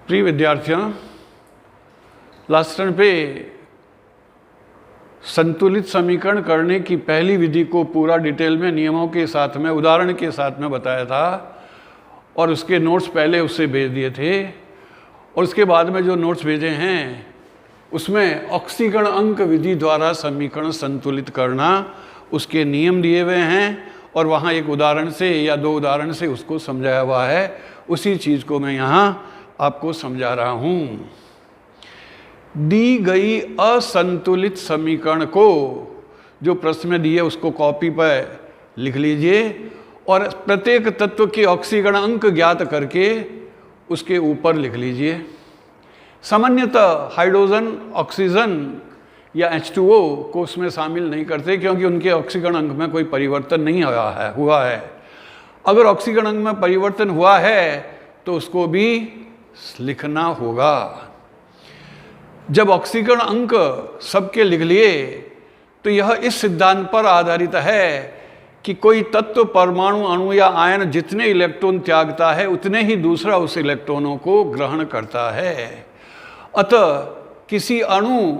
प्रिय विद्यार्थियों, last turn पे संतुलित समीकरण करने की पहली विधि को पूरा डिटेल में नियमों के साथ में, उदाहरण के साथ में बताया था और उसके नोट्स पहले उससे भेज दिए थे। और उसके बाद में जो नोट्स भेजे हैं उसमें ऑक्सीकरण अंक विधि द्वारा समीकरण संतुलित करना, उसके नियम दिए हुए हैं और वहाँ एक उदाहरण से या दो उदाहरण से उसको समझाया हुआ है। उसी चीज़ को मैं यहाँ आपको समझा रहा हूँ। दी गई असंतुलित समीकरण को, जो प्रश्न में दिए उसको कॉपी पर लिख लीजिए और प्रत्येक तत्व के ऑक्सीकरण अंक ज्ञात करके उसके ऊपर लिख लीजिए। सामान्यतः हाइड्रोजन, ऑक्सीजन या H2O को उसमें शामिल नहीं करते क्योंकि उनके ऑक्सीकरण अंक में कोई परिवर्तन नहीं हुआ है। अगर ऑक्सीकरण अंक में परिवर्तन हुआ है तो उसको भी लिखना होगा। जब ऑक्सीकरण अंक सबके लिख लिए तो यह इस सिद्धांत पर आधारित है कि कोई तत्व, परमाणु, अणु या आयन जितने इलेक्ट्रॉन त्यागता है उतने ही दूसरा उस इलेक्ट्रॉनों को ग्रहण करता है। अतः किसी अणु,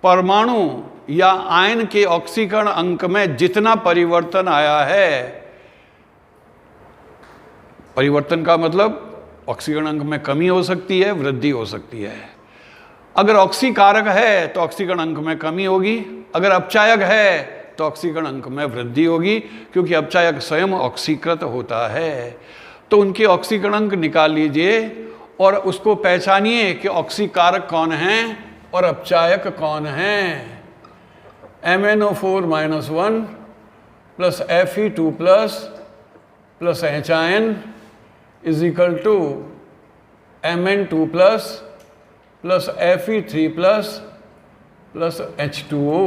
परमाणु या आयन के ऑक्सीकरण अंक में जितना परिवर्तन आया है, परिवर्तन का मतलब ऑक्सीकरण अंक में कमी हो सकती है, वृद्धि हो सकती है। अगर ऑक्सीकारक है तो ऑक्सीकरण अंक में कमी होगी, अगर अपचायक है तो ऑक्सीकरण अंक में वृद्धि होगी, क्योंकि अपचायक स्वयं ऑक्सीकृत होता है। तो उनके ऑक्सीकरण अंक निकाल लीजिए और उसको पहचानिए कि ऑक्सीकारक कौन है और अपचायक कौन है। MnO4-1 plus Fe2 plus HIN is equal to Mn2 plus Fe3 plus H2O।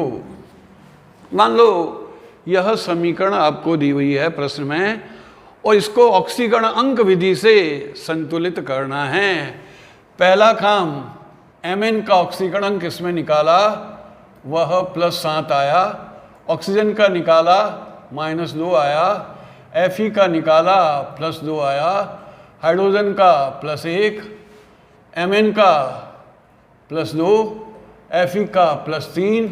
मान लो यह समीकरण आपको दी हुई है प्रश्न में और इसको ऑक्सीकरण अंक विधि से संतुलित करना है। पहला काम, Mn का ऑक्सीकरण अंक इसमें निकाला, वह +7 आया। ऑक्सीजन का निकाला, -2 आया। Fe का निकाला, +2 आया। हाइड्रोजन का +1, Mn का +2, Fe का +3,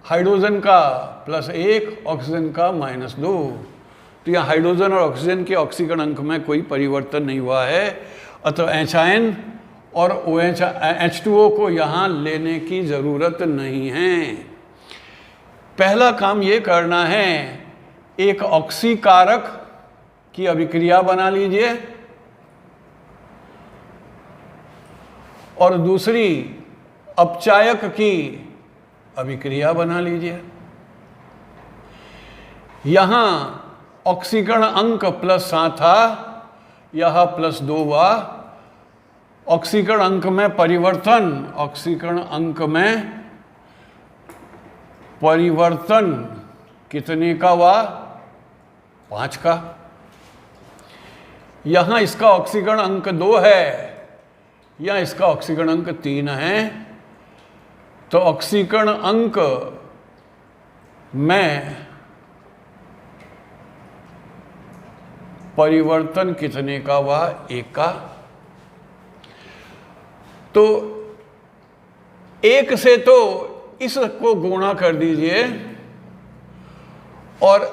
हाइड्रोजन का +1, ऑक्सीजन का -2। तो यहाँ हाइड्रोजन और ऑक्सीजन के ऑक्सीकरण अंक में कोई परिवर्तन नहीं हुआ है। अतः HIN और H2O को यहाँ लेने की ज़रूरत नहीं है। पहला काम ये करना है, एक ऑक्सीकारक की अभिक्रिया बना लीजिए और दूसरी अपचायक की अभिक्रिया बना लीजिए। यहाँ ऑक्सीकरण अंक +7 था, यह +2 हुआ। ऑक्सीकरण अंक में परिवर्तन, ऑक्सीकरण अंक में परिवर्तन कितने का हुआ? 5 का। यहाँ इसका ऑक्सीकरण अंक 2 है या इसका ऑक्सीकरण अंक 3 है, तो ऑक्सीकरण अंक में परिवर्तन कितने का हुआ? 1 का। तो 1 से तो इसको गुणा कर दीजिए और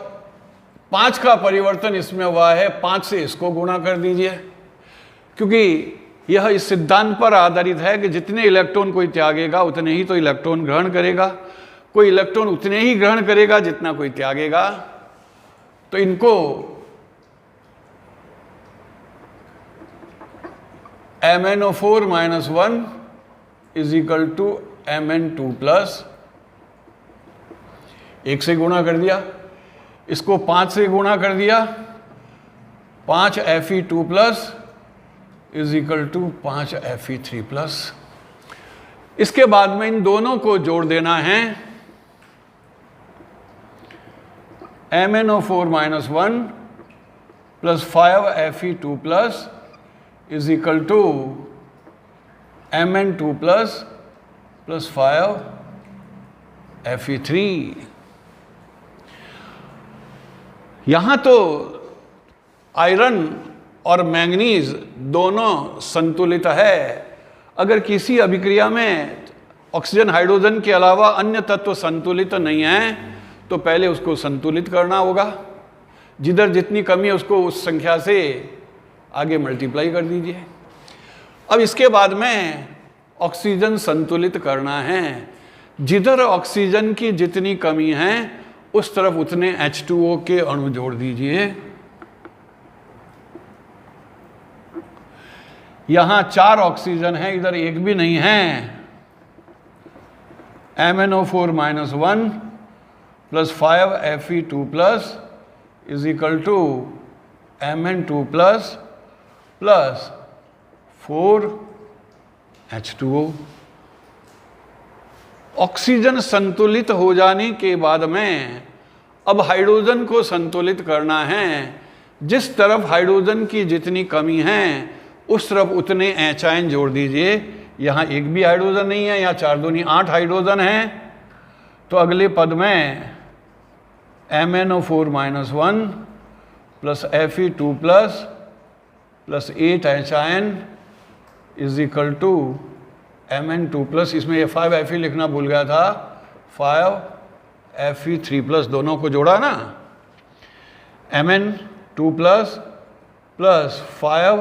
5 का परिवर्तन इसमें हुआ है, 5 से इसको गुणा कर दीजिए, क्योंकि यह इस सिद्धांत पर आधारित है कि जितने इलेक्ट्रॉन कोई त्यागेगा उतने ही तो इलेक्ट्रॉन ग्रहण करेगा। कोई इलेक्ट्रॉन उतने ही ग्रहण करेगा जितना कोई त्यागेगा। तो इनको MnO4-1 is equal to Mn2 plus 1 से गुणा कर दिया, इसको 5 से गुणा कर दिया, 5 Fe2 plus is equal to 5 Fe3 plus. इसके बाद में इन दोनों को जोड़ देना है। MnO4-1 plus 5 Fe2 plus is equal to Mn2 plus 5 Fe3। यहाँ तो आयरन और मैंगनीज दोनों संतुलित है। अगर किसी अभिक्रिया में ऑक्सीजन हाइड्रोजन के अलावा अन्य तत्व संतुलित नहीं है तो पहले उसको संतुलित करना होगा। जिधर जितनी कमी है उसको उस संख्या से आगे मल्टीप्लाई कर दीजिए। अब इसके बाद में ऑक्सीजन संतुलित करना है। जिधर ऑक्सीजन की जितनी कमी है उस तरफ उतने H2O के अणु जोड़ दीजिए। यहां 4 ऑक्सीजन है, इधर एक भी नहीं है। MnO4 - 1 + 5 Fe2 + is equal to Mn2 + 4 H2O। Oxygen संतुलित हो जाने के बाद में अब हाइड्रोजन को संतुलित करना है। जिस तरफ हाइड्रोजन की जितनी कमी है उस तरफ उतने H आयन जोड़ दीजिए। यहाँ एक भी हाइड्रोजन नहीं है, यहाँ 4 दूनी 8 हाइड्रोजन है। तो अगले पद में MnO4 - 1 + Fe2 + 8 H ion is equal to Mn2 +, इसमें ये 5 Fe लिखना भूल गया था, 5 Fe3 + दोनों को जोड़ा ना, Mn2 + 5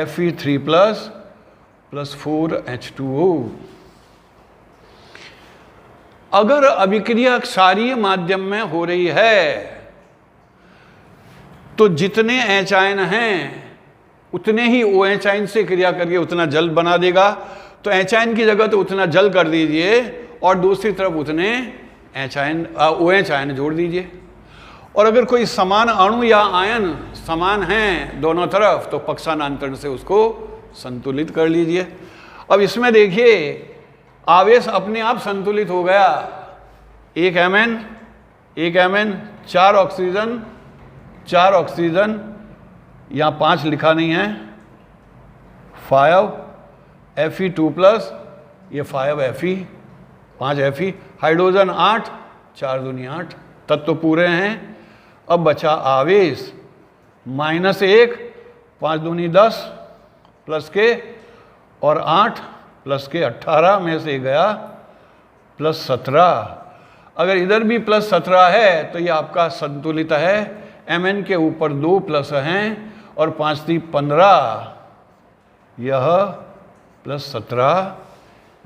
Fe3 + 4 H2O। अगर अभिक्रिया क्षारीय माध्यम में हो रही है तो जितने H आयन हैं उतने ही OH आयन से क्रिया करके उतना जल बना देगा। तो H आयन की जगह तो उतना जल कर दीजिए और दूसरी तरफ उतने OH आयन जोड़ दीजिए। और अगर कोई समान अणु या आयन समान हैं दोनों तरफ तो पक्षांतरण से उसको संतुलित कर लीजिए। अब इसमें देखिए आवेश अपने आप संतुलित हो गया। एक Mn 4 ऑक्सीजन, यहाँ 5 लिखा नहीं है, 5 Fe2 +, ये 5 Fe, 5 Fe, हाइड्रोजन 8, 4 दूनी 8, तत्व पूरे हैं। अब बचा आवेश -1, 5 दूनी 10 प्लस के और 8 प्लस के 18 में से गया +17। अगर इधर भी +17 है तो ये आपका संतुलित है। Mn के ऊपर 2 प्लस हैं और 5 × 15, यह +17,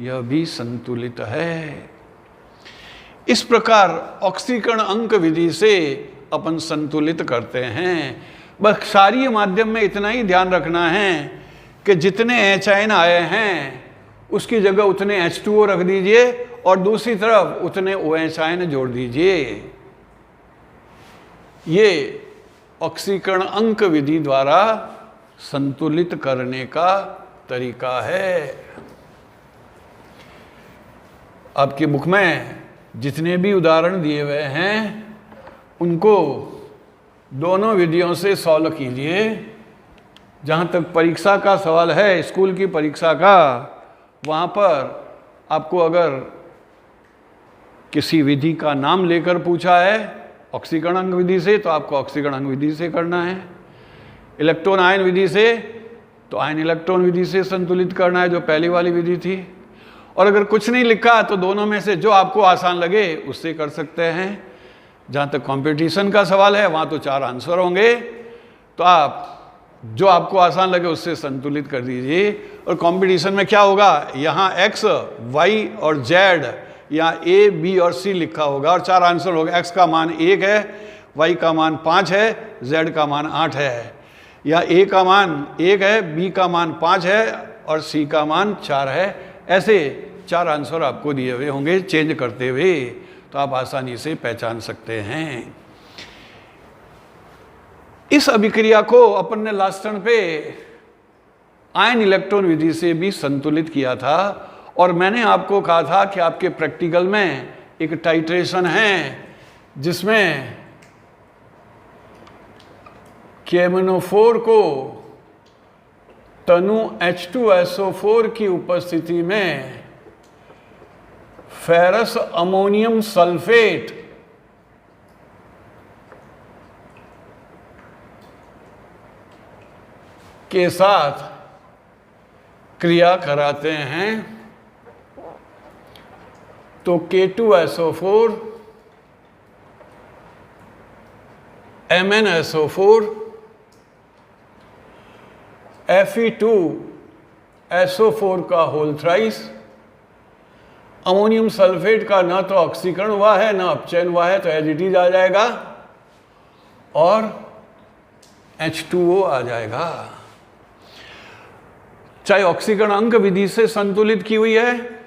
यह भी संतुलित है। इस प्रकार ऑक्सीकरण अंक विधि से अपन संतुलित करते हैं। बस क्षारीय माध्यम में इतना ही ध्यान रखना है कि जितने H आयन आए हैं उसकी जगह उतने H2O रख दीजिए और दूसरी तरफ उतने OH आयन जोड़ दीजिए। ये ऑक्सीकरण अंक विधि द्वारा संतुलित करने का तरीका है। आपकी बुक में जितने भी उदाहरण दिए हुए हैं उनको दोनों विधियों से सॉल्व कीजिए। जहाँ तक परीक्षा का सवाल है, स्कूल की परीक्षा का, वहाँ पर आपको अगर किसी विधि का नाम लेकर पूछा है ऑक्सीकरण अंक विधि से तो आपको ऑक्सीकरण अंक विधि से करना है। इलेक्ट्रॉन आयन विधि से तो आयन इलेक्ट्रॉन विधि से संतुलित करना है, जो पहली वाली विधि थी। और अगर कुछ नहीं लिखा तो दोनों में से जो आपको आसान लगे उससे कर सकते हैं। जहाँ तक कंपटीशन का सवाल है वहाँ तो 4 आंसर होंगे, तो आप जो आपको आसान लगे उससे संतुलित कर दीजिए। और कंपटीशन में क्या होगा, यहाँ x, y और z, यहाँ a, b और c लिखा होगा और 4 आंसर होगा। x का मान 1 है, y का मान 5 है, z का मान 8 है। यहाँ a का मान 1 है, b का मान 5 है और c का मान 4 है। ऐसे 4 आंसर आपको दिए हुए होंगे चेंज करते हुए, तो आप आसानी से पहचान सकते हैं। इस अभिक्रिया को अपन ने लास्ट टर्न पे आयन इलेक्ट्रॉन विधि से भी संतुलित किया था। और मैंने आपको कहा था कि आपके प्रैक्टिकल में एक टाइट्रेशन है जिसमें KMnO4 को तनु H2SO4 की उपस्थिति में फेरस अमोनियम सल्फेट के साथ क्रिया कराते हैं तो K2SO4 MnSO4 Fe2SO4 का होल थ्राइस, अमोनियम सल्फेट का ना तो ऑक्सीकरण हुआ है ना अपचयन हुआ है, तो एज इट इज आ जाएगा और H2O आ जाएगा। चाहे ऑक्सीकरण अंक विधि से संतुलित की हुई है,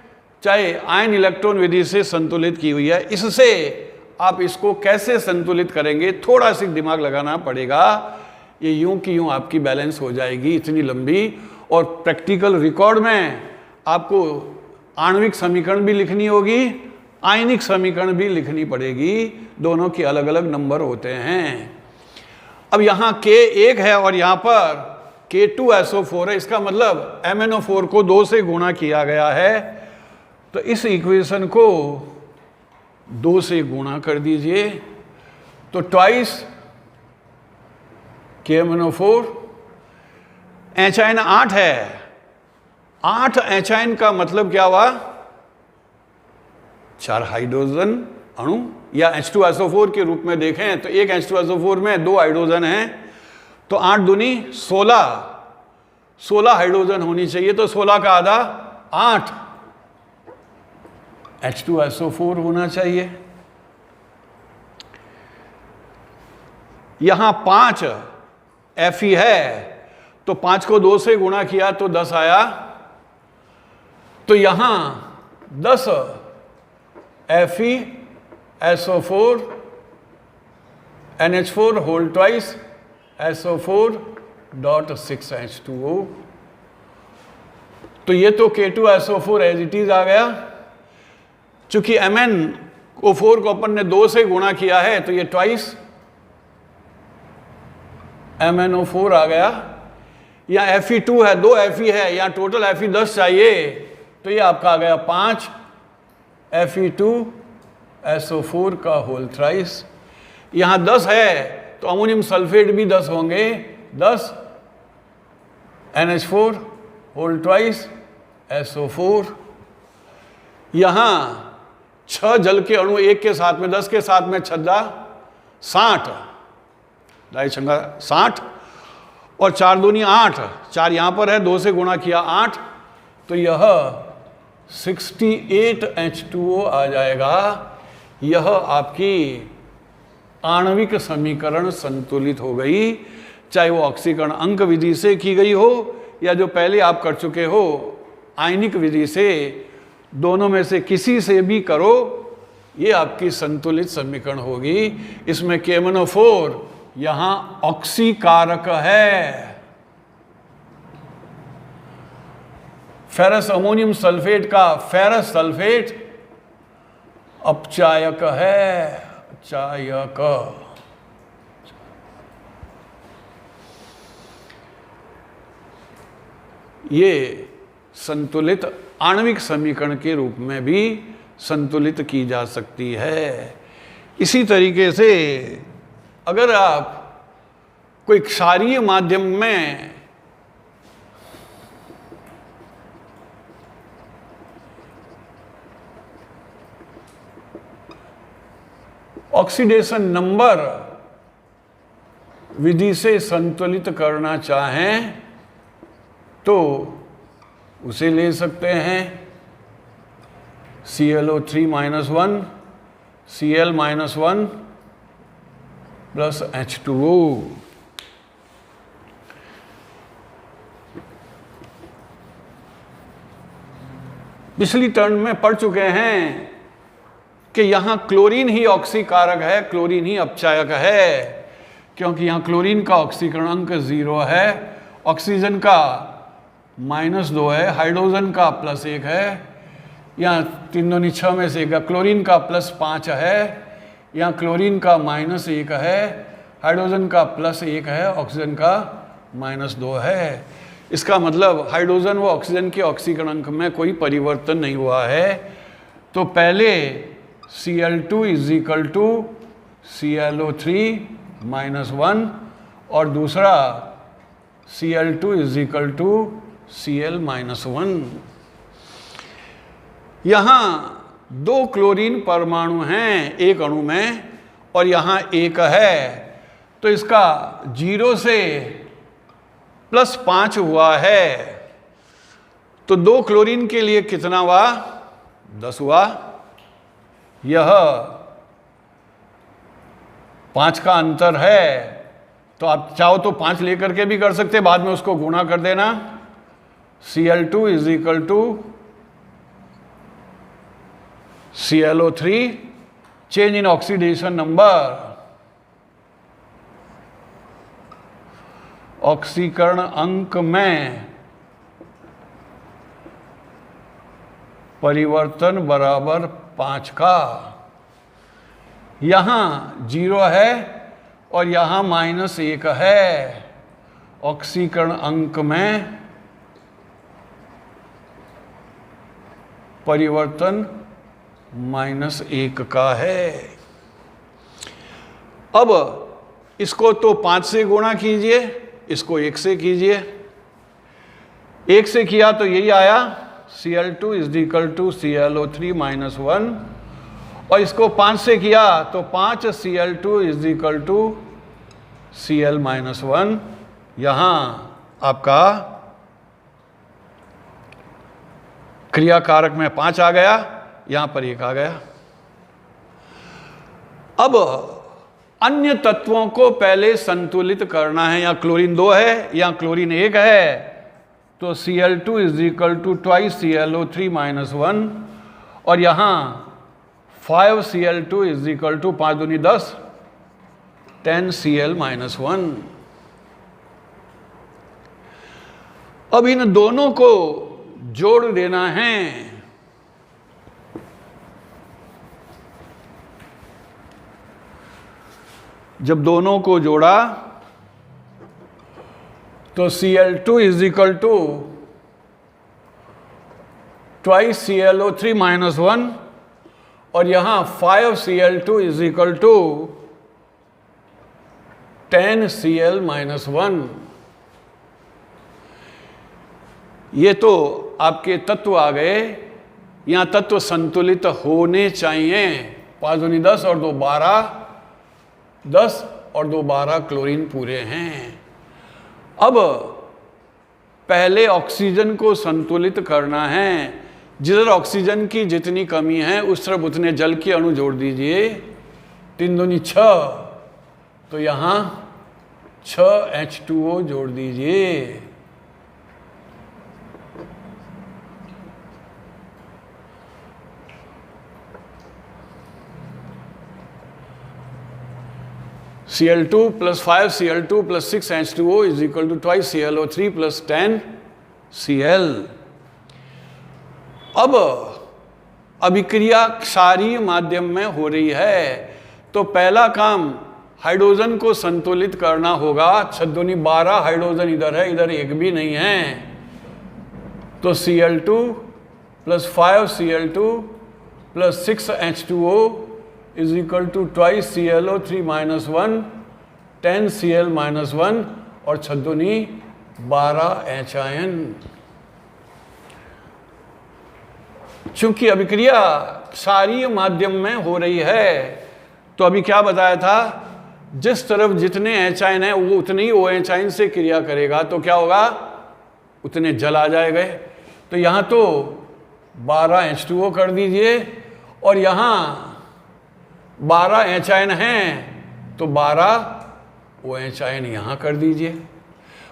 चाहे आयन इलेक्ट्रॉन विधि से संतुलित की हुई है। इससे आप इसको कैसे संतुलित करेंगे, थोड़ा सा दिमाग लगाना पड़ेगा। ये यूं कि यूं आपकी बैलेंस हो जाएगी इतनी लंबी, और प्रैक्टिकल रिकॉर्ड में आपको आणविक समीकरण भी लिखनी होगी, आयनिक समीकरण भी लिखनी पड़ेगी, दोनों के अलग अलग नंबर होते हैं। अब यहाँ K1 है और यहाँ पर K2SO4 है, इसका मतलब MnO4 को 2 से गुणा किया गया है, तो इस इक्वेशन को 2 से गुणा कर दीजिए, तो ट्वाइस KMnO4। एचाइन 8 है, 8 एचाइन का मतलब क्या हुआ, 4 हाइड्रोजन अणु, या H2SO4 के रूप में देखें तो एक H2SO4 में 2 हाइड्रोजन हैं, तो 8 दूनी 16 हाइड्रोजन होनी चाहिए, तो 16 का आधा 8 H2SO4 होना चाहिए। यहां 5 Fe है, तो 5 को 2 से गुणा किया तो 10 आया, तो यहां 10 FeSO4 NH4 whole twice SO4.6 H2O। तो ये तो K2SO4 एज इट इज आ गया। चूंकि MnO4 को अपन ने 2 से गुणा किया है, तो ये ट्वाइस MnO4 आ गया। या Fe2 है, 2 Fe है, या टोटल Fe 10 चाहिए, तो ये आपका आ गया 5 Fe2SO4 का होल थ्राइस। यहाँ 10 है तो अमोनियम सल्फेट भी 10 होंगे, 10 NH4 होल ट्वाइस SO4। यहाँ 6 जल के अणु, 1 के साथ में 10 के साथ में 6 60, 60, और 4 दूनी 8, 4 यहाँ पर है, 2 से गुणा किया 8, तो यह 68 H2O आ जाएगा। यह आपकी आणविक समीकरण संतुलित हो गई, चाहे वो ऑक्सीकरण अंक विधि से की गई हो या जो पहले आप कर चुके हो आयनिक विधि से, दोनों में से किसी से भी करो, ये आपकी संतुलित समीकरण होगी। इसमें KMnO4 यहां ऑक्सीकारक है, फेरस अमोनियम सल्फेट का फेरस सल्फेट अपचायक है, अपचायक। ये संतुलित आणविक समीकरण के रूप में भी संतुलित की जा सकती है। इसी तरीके से अगर आप कोई क्षारीय माध्यम में ऑक्सीडेशन नंबर विधि से संतुलित करना चाहें तो उसे ले सकते हैं ClO3-1 Cl-1 प्लस H2O। पिछली टर्म में पढ़ चुके हैं कि यहाँ क्लोरीन ही ऑक्सीकारक है, क्लोरीन ही अपचायक है, क्योंकि यहाँ क्लोरीन का ऑक्सीकरण अंक 0 है, ऑक्सीजन का -2 है, हाइड्रोजन का +1 है, यहाँ 3 दूनी 6 में से 1, क्लोरीन का +5 है, यहाँ क्लोरीन का -1 है, हाइड्रोजन का +1 है, ऑक्सीजन का -2 है। इसका मतलब हाइड्रोजन व ऑक्सीजन के ऑक्सीकरण अंक में कोई परिवर्तन नहीं हुआ है। तो पहले Cl2 = ClO3-1 और दूसरा Cl2 is equal to Cl-1। यहाँ 2 क्लोरीन परमाणु हैं एक अणु में और यहाँ 1 है, तो इसका 0 से +5 हुआ है, तो 2 क्लोरीन के लिए कितना हुआ? 10 हुआ। यह 5 का अंतर है, तो आप चाहो तो 5 लेकर के भी कर सकते, बाद में उसको गुणा कर देना। Cl2 is equal to ClO3, change in oxidation number, ऑक्सीकरण अंक में परिवर्तन बराबर 5 का। यहां 0 है और यहां -1 है, ऑक्सीकरण अंक में परिवर्तन -1 का है। अब इसको तो 5 से गुणा कीजिए, इसको 1 से कीजिए। 1 से किया तो यही आया, Cl2 is equal to ClO3 -1, और इसको 5 से किया तो 5 Cl2 is equal to Cl-1। यहां आपका क्रिया कारक में 5 आ गया, यहां पर 1 आ गया। अब अन्य तत्वों को पहले संतुलित करना है। यहाँ क्लोरीन 2 है, यहाँ क्लोरीन 1 है, तो Cl2 is equal to 2 ClO3 -1, और यहाँ 5 Cl2 इज इक्वल टू 5 दूनी 10, 10 Cl-1। अब इन दोनों को जोड़ देना है। जब दोनों को जोड़ा तो Cl2 is equal to 2 ClO3 -1, और यहां 5 Cl2 is equal to 10 Cl-1। ये तो आपके तत्व आ गए। यहां तत्व संतुलित होने चाहिए। 5 दूनी 10 और 2 12, 10 और 2 12 क्लोरीन पूरे हैं। अब पहले ऑक्सीजन को संतुलित करना है। जिधर ऑक्सीजन की जितनी कमी है उस तरफ उतने जल के अणु जोड़ दीजिए। 3 दूनी 6, तो यहाँ 6 H2O जोड़ दीजिए। Cl2 plus 5 Cl2 plus 6 H2O is equal to 2 ClO3 plus 10 Cl। अब अभिक्रिया क्षारीय माध्यम में हो रही है, तो पहला काम हाइड्रोजन को संतुलित करना होगा। 6 दूनी 12 हाइड्रोजन इधर है, इधर एक भी नहीं है, तो Cl2 plus 5 Cl2 plus 6 H2O is equal to 2 ClO3 -1, 10 Cl-1, और 6 दूनी 12 H-ion। चूंकि अभिक्रिया क्षारीय माध्यम में हो रही है, तो अभी क्या बताया था, जिस तरफ जितने H-ion है वो उतने ही OH से क्रिया करेगा, तो क्या होगा, उतने जल आ जाएंगे। तो यहाँ तो 12 H2O कर दीजिए, और यहाँ 12 H-ion हैं तो 12 OH-ion यहाँ कर दीजिए।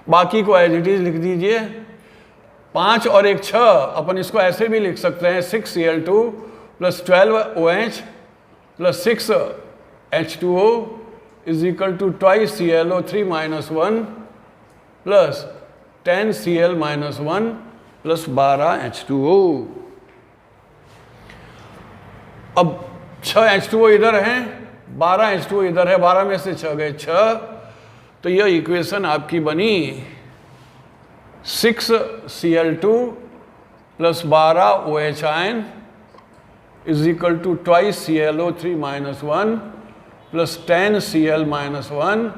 बाकी को एज इट इज लिख दीजिए। 5 और 1 6, अपन इसको ऐसे भी लिख सकते हैं, 6 Cl2 plus 12 OH plus 6 H2O is equal to 2 ClO3 -1 plus 10 Cl-1 plus 12 H2O। अब 6 H2O इधर हैं, 12 H2O इधर है, 12 में से 6 गए 6, तो यह इक्वेशन आपकी बनी 6 Cl2 plus 12 OH-ion is equal to 2 ClO3 -1 plus 10 Cl-1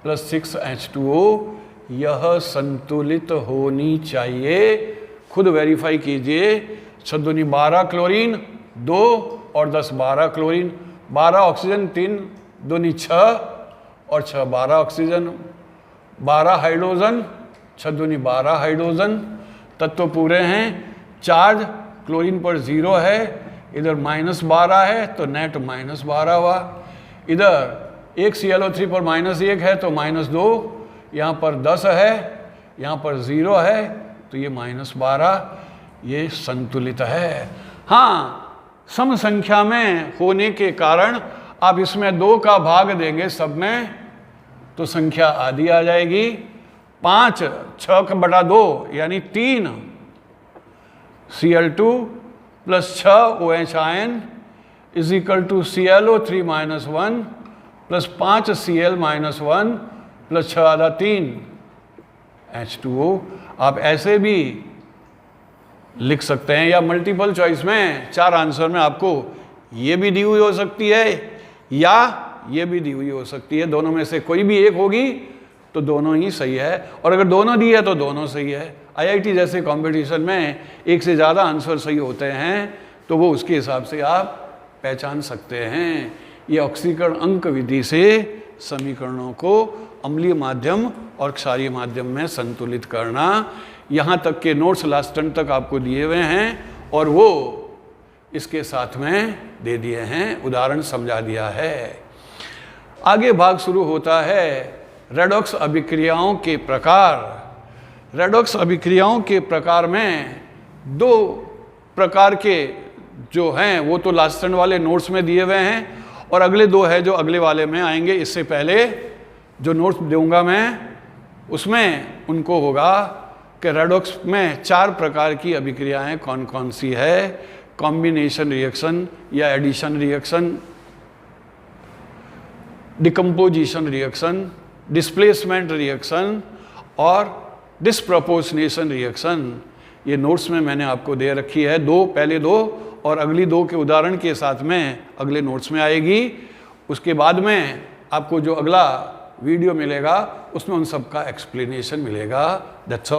plus 6 H2O। यह संतुलित होनी चाहिए। खुद वेरीफाई कीजिए। 6 दूनी 12 क्लोरीन, 2 और 10 12 क्लोरीन, 12 ऑक्सीजन, 3 दूनी 6 और 6 12 ऑक्सीजन, 12 हाइड्रोजन, 6 दूनी 12 हाइड्रोजन। तत्व पूरे हैं। चार्ज क्लोरीन पर 0 है, इधर -12 है तो नेट -12 हुआ। इधर एक ClO3 पर -1 है तो -2, यहाँ पर 10 है, यहाँ पर 0 है तो ये -12, ये संतुलित है। हाँ, सम संख्या में होने के कारण आप इसमें 2 का भाग देंगे सब में तो संख्या आधी आ जाएगी। 5 6/2 यानी 3 Cl2 plus 6 OH ion is equal to ClO3 -1 plus 5 Cl -1 plus 6 आधा 3 H2O। आप ऐसे भी लिख सकते हैं या मल्टीपल चॉइस में 4 आंसर में आपको ये भी दी हुई हो सकती है या ये भी दी हुई हो सकती है। दोनों में से कोई भी एक होगी तो दोनों ही सही है, और अगर दोनों दी है तो दोनों सही है। IIT जैसे कंपटीशन में एक से ज़्यादा आंसर सही होते हैं तो वो उसके हिसाब से आप पहचान सकते हैं। ये ऑक्सीकरण अंक विधि से समीकरणों को अम्लीय माध्यम और क्षारीय माध्यम में संतुलित करना। यहाँ तक के नोट्स लास्ट टर्न तक आपको दिए हुए हैं और वो इसके साथ में दे दिए हैं, उदाहरण समझा दिया है। आगे भाग शुरू होता है रेडॉक्स अभिक्रियाओं के प्रकार। रेडॉक्स अभिक्रियाओं के प्रकार में 2 प्रकार के जो हैं वो तो लास्ट टर्न वाले नोट्स में दिए हुए हैं और अगले 2 है जो अगले वाले में आएंगे। इससे पहले जो नोट्स दूंगा मैं उसमें उनको होगा कि रेडॉक्स में 4 प्रकार की अभिक्रियाएं कौन कौन सी है। कॉम्बिनेशन रिएक्शन या addition reaction, decomposition reaction, displacement reaction और डिस्प्रपोर्शनेशन रिएक्शन। ये नोट्स में मैंने आपको दे रखी है। 2 पहले 2 और अगली 2 के उदाहरण के साथ में अगले नोट्स में आएगी। उसके बाद में आपको जो अगला वीडियो मिलेगा उसमें उन सब का एक्सप्लेनेशन मिलेगा। That's all.